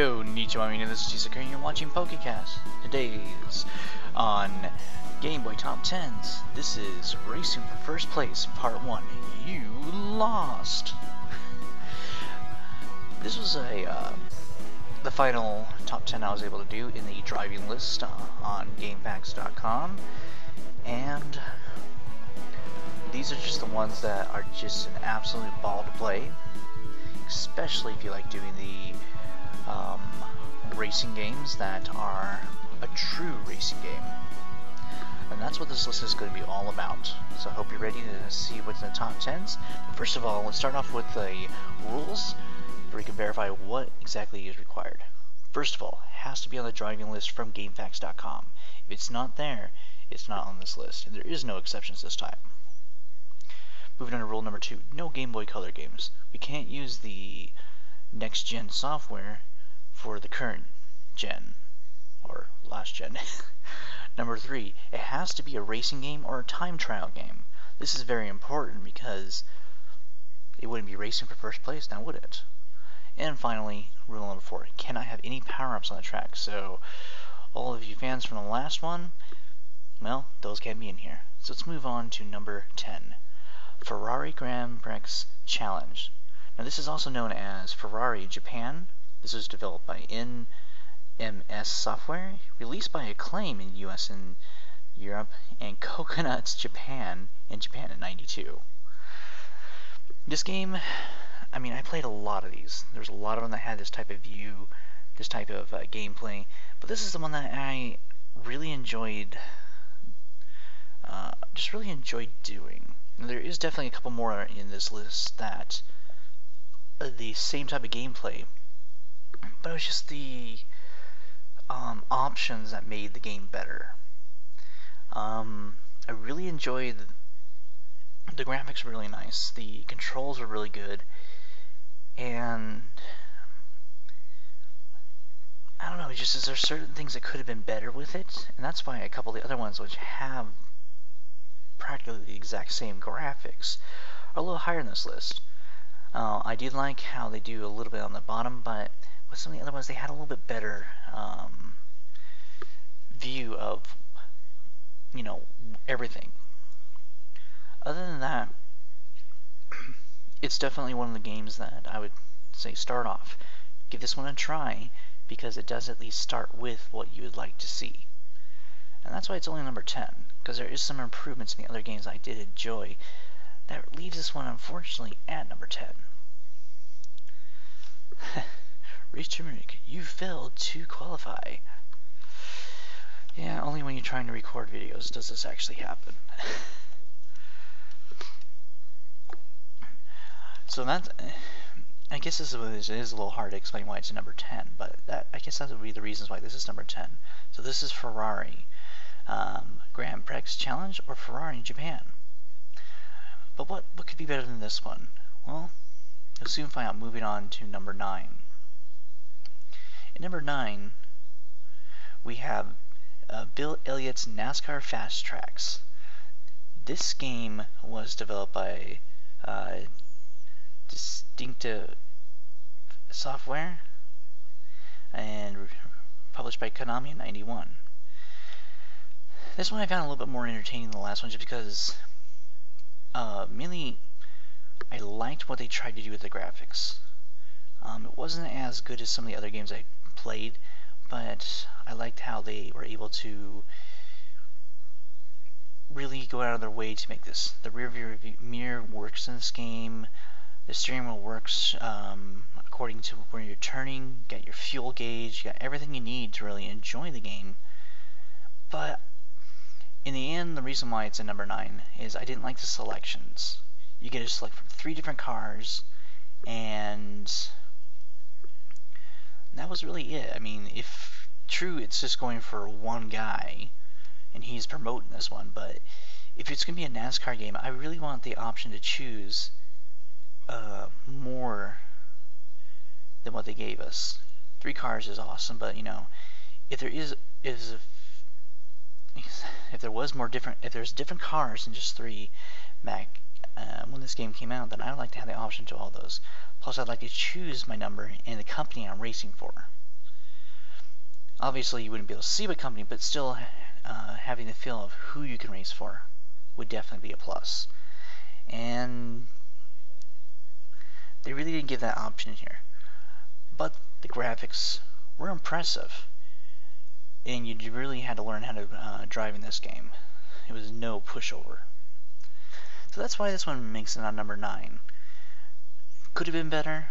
Konnichiwa, this is Chisaka, and you're watching PokeCast. Today's on Game Boy Top 10s. This is Racing for First Place, Part 1. You lost! This was the final Top 10 I was able to do in the driving list on GameFAQs.com, and these are just the ones that are just an absolute ball to play, especially if you like doing the racing games that are a true racing game. And that's what this list is going to be all about. So I hope you're ready to see what's in the top 10s. First of all, let's start off with the rules where you can verify what exactly is required. First of all, it has to be on the driving list from GameFAQs.com. If it's not there, it's not on this list, and there is no exceptions this time. Moving on to rule number 2, no Game Boy Color games. We can't use the next gen software for the current gen, or last gen. Number 3, it has to be a racing game or a time trial game. This is very important because it wouldn't be racing for first place, now would it? And finally, rule number 4, it cannot have any power-ups on the track. So all of you fans from the last one, well, those can't be in here. So let's move on to number 10, Ferrari Grand Prix Challenge. Now this is also known as Ferrari Japan. This was developed by NMS Software, released by Acclaim in US and Europe, and Coconuts Japan in Japan in '92. This game, I mean, I played a lot of these. There's a lot of them that had this type of view, this type of gameplay, but this is the one that I really enjoyed, just really enjoyed doing. And there is definitely a couple more in this list that the same type of gameplay, but it was just the options that made the game better. I really enjoyed the graphics were really nice, the controls were really good, and I don't know, just there's certain things that could have been better with it, and that's why a couple of the other ones which have practically the exact same graphics are a little higher in this list. I did like how they do a little bit on the bottom, but with some of the other ones they had a little bit better view of, you know, everything. Other than that, it's definitely one of the games that I would say start off. Give this one a try, because it does at least start with what you would like to see. And that's why it's only number 10, because there is some improvements in the other games I did enjoy that leaves this one unfortunately at number 10. Race Turmeric, you failed to qualify. Yeah, only when you're trying to record videos does this actually happen. So that's, I guess this is a little hard to explain why it's number 10, but I guess that would be the reasons why this is number 10. So this is Ferrari Grand Prix Challenge, or Ferrari Japan. But what could be better than this one? Well, you'll soon find out. Moving on to number 9. At number 9, we have Bill Elliotts NASCAR Fast Tracks. This game was developed by Distinctive Software and published by Konami in '91. This one I found a little bit more entertaining than the last one, just because mainly I liked what they tried to do with the graphics. It wasn't as good as some of the other games I played, but I liked how they were able to really go out of their way to make this. The rear view mirror works in this game. The steering wheel works according to where you're turning. You got your fuel gauge. You got everything you need to really enjoy the game. But in the end, the reason why it's at number 9 is I didn't like the selections. You get to select from 3 different cars, and that was really it. I mean, if true, it's just going for one guy, and he's promoting this one, but if it's going to be a NASCAR game, I really want the option to choose more than what they gave us. 3 cars is awesome, but you know, if there's different cars than just 3 back when this game came out, then I would like to have the option to all those. Plus, I'd like to choose my number and the company I'm racing for. Obviously, you wouldn't be able to see what company, but still having the feel of who you can race for would definitely be a plus. And they really didn't give that option here. But the graphics were impressive. And you really had to learn how to drive in this game. It was no pushover. So that's why this one makes it on number 9. Could have been better,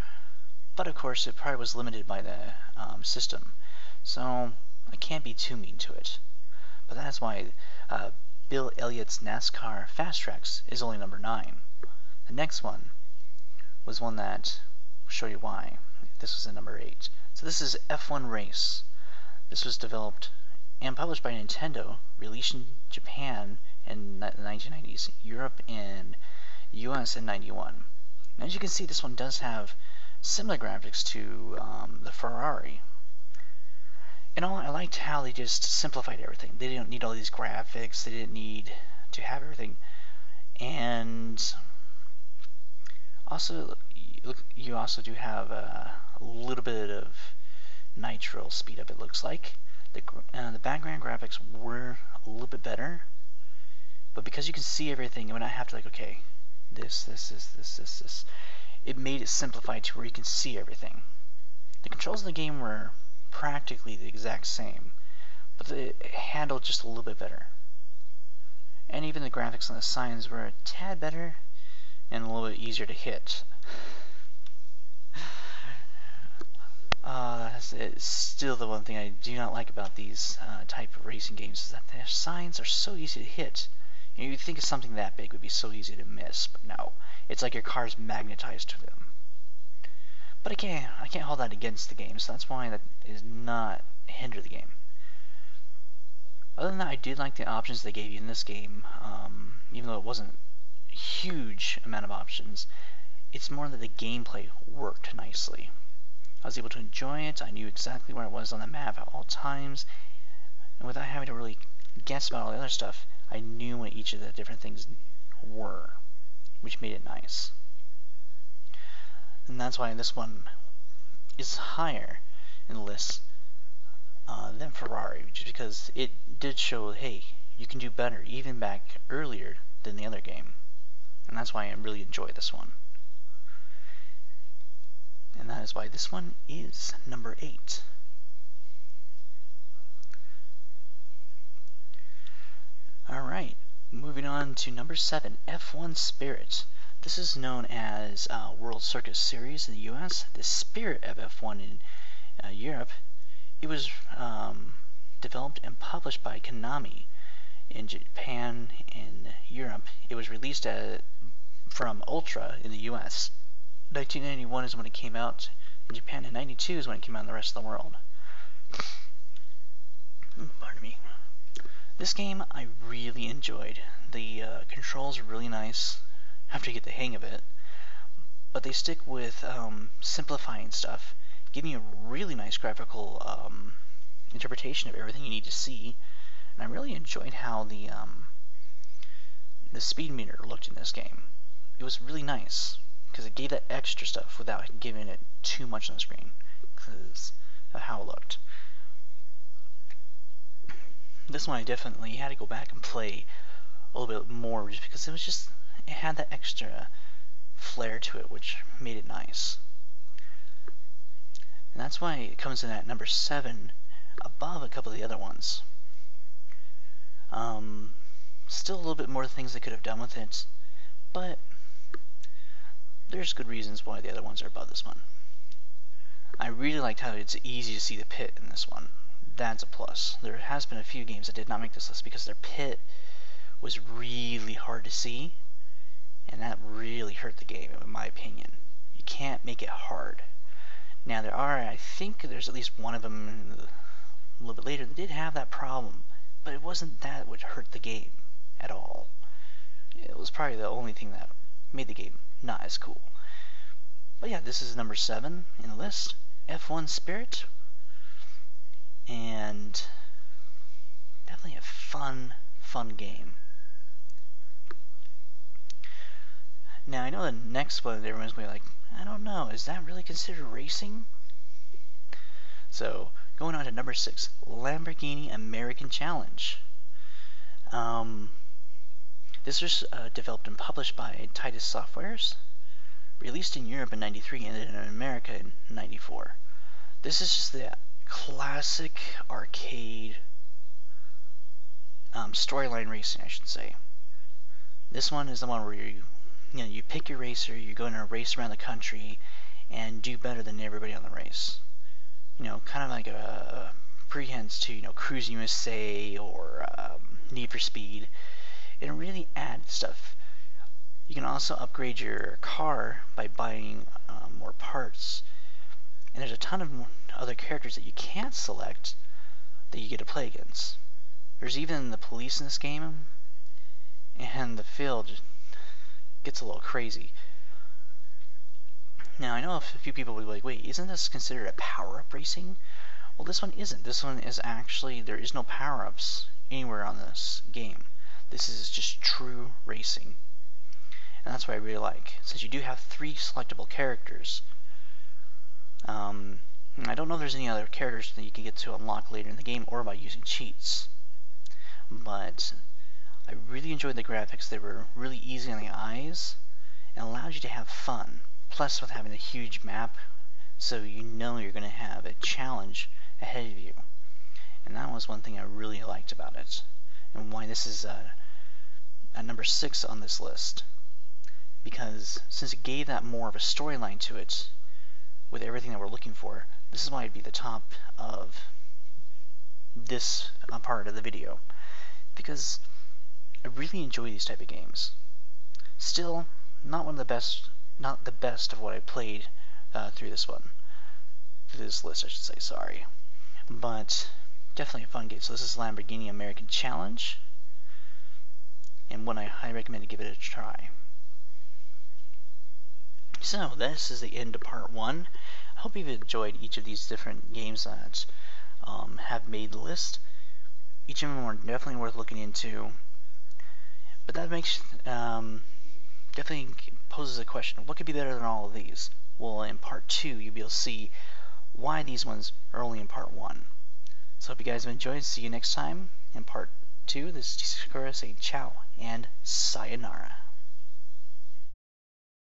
but of course it probably was limited by the system. So I can't be too mean to it. But that's why Bill Elliott's NASCAR Fast Tracks is only number 9. The next one was one that will show you why. This was at number 8. So this is F1 Race. This was developed and published by Nintendo, released in Japan in the 1990s, Europe and US in 91. And as you can see, this one does have similar graphics to the Ferrari. And all, I liked how they just simplified everything. They didn't need all these graphics. They didn't need to have everything. And also, you also do have a little bit of nitro speed up, it looks like. The background graphics were a little bit better, but because you can see everything, you would not have to like, okay, this, it made it simplified to where you can see everything. The controls of the game were practically the exact same, but they handled just a little bit better. And even the graphics on the signs were a tad better and a little bit easier to hit. It's still the one thing I do not like about these type of racing games is that their signs are so easy to hit. You know, you'd think of something that big would be so easy to miss, but no. It's like your car's magnetized to them. But I can't hold that against the game, so that's why that is not hinder the game. Other than that, I did like the options they gave you in this game, even though it wasn't a huge amount of options. It's more that the gameplay worked nicely. I was able to enjoy it. I knew exactly where I was on the map at all times, and without having to really guess about all the other stuff, I knew what each of the different things were, which made it nice. And that's why this one is higher in the list than Ferrari, just because it did show, hey, you can do better, even back earlier than the other game. And that's why I really enjoy this one. And that is why this one is number 8. Alright, moving on to number 7, F1 Spirit. This is known as World Circuit Series in the US, the Spirit of F1 in Europe. It was developed and published by Konami in Japan and Europe. It was released from Ultra in the US. 1991 is when it came out in Japan, and 92 is when it came out in the rest of the world. Pardon me. This game I really enjoyed. The controls are really nice after you get the hang of it, but they stick with simplifying stuff, giving you a really nice graphical interpretation of everything you need to see. And I really enjoyed how the speed meter looked in this game. It was really nice, because it gave that extra stuff without giving it too much on the screen, because of how it looked. This one I definitely had to go back and play a little bit more, just because it had that extra flair to it, which made it nice. And that's why it comes in at number 7, above a couple of the other ones. Still a little bit more things they could have done with it, but there's good reasons why the other ones are above this one. I really liked how it's easy to see the pit in this one. That's a plus. There has been a few games that did not make this list because their pit was really hard to see, and that really hurt the game, in my opinion. You can't make it hard. Now I think there's at least one of them a little bit later that did have that problem, but it wasn't that which hurt the game at all. It was probably the only thing that made the game not as cool. But yeah, this is number 7 in the list, F1 Spirit, and definitely a fun game. Now I know the next one everyone's going to be like, I don't know, is that really considered racing? So Going on to number 6, Lamborghini American Challenge. This was developed and published by Titus Softwares, released in Europe in '93 and in America in '94. This is just the classic arcade storyline racing, I should say. This one is the one where you pick your racer, you go in a race around the country, and do better than everybody on the race. Kind of like a prehends to Cruising USA or Need for Speed. It really adds stuff. You can also upgrade your car by buying more parts, and there's a ton of other characters that you can't select that you get to play against. There's even the police in this game, and the field gets a little crazy. Now, I know a few people will be like, wait, isn't this considered a power-up racing? Well, this one isn't. This one is actually, there is no power-ups anywhere on this game. This is just true racing. And that's what I really like. Since you do have 3 selectable characters, I don't know if there's any other characters that you can get to unlock later in the game or by using cheats. But I really enjoyed the graphics. They were really easy on the eyes and allowed you to have fun. Plus, with having a huge map, so you're going to have a challenge ahead of you. And that was one thing I really liked about it, and why this is at number 6 on this list. Because since it gave that more of a storyline to it, with everything that we're looking for, this is why it'd be the top of this part of the video. Because I really enjoy these type of games. Still, not the best of what I played through this list, I should say, sorry. But definitely a fun game. So this is Lamborghini American Challenge, and one I highly recommend to give it a try. So this is the end of part 1. I hope you've enjoyed each of these different games that have made the list. Each of them are definitely worth looking into. But that makes definitely poses a question: what could be better than all of these? Well, in part 2, you'll be able to see why these ones are only in part 1. So hope you guys have enjoyed. See you next time in part 2. This is Sakura saying ciao and sayonara.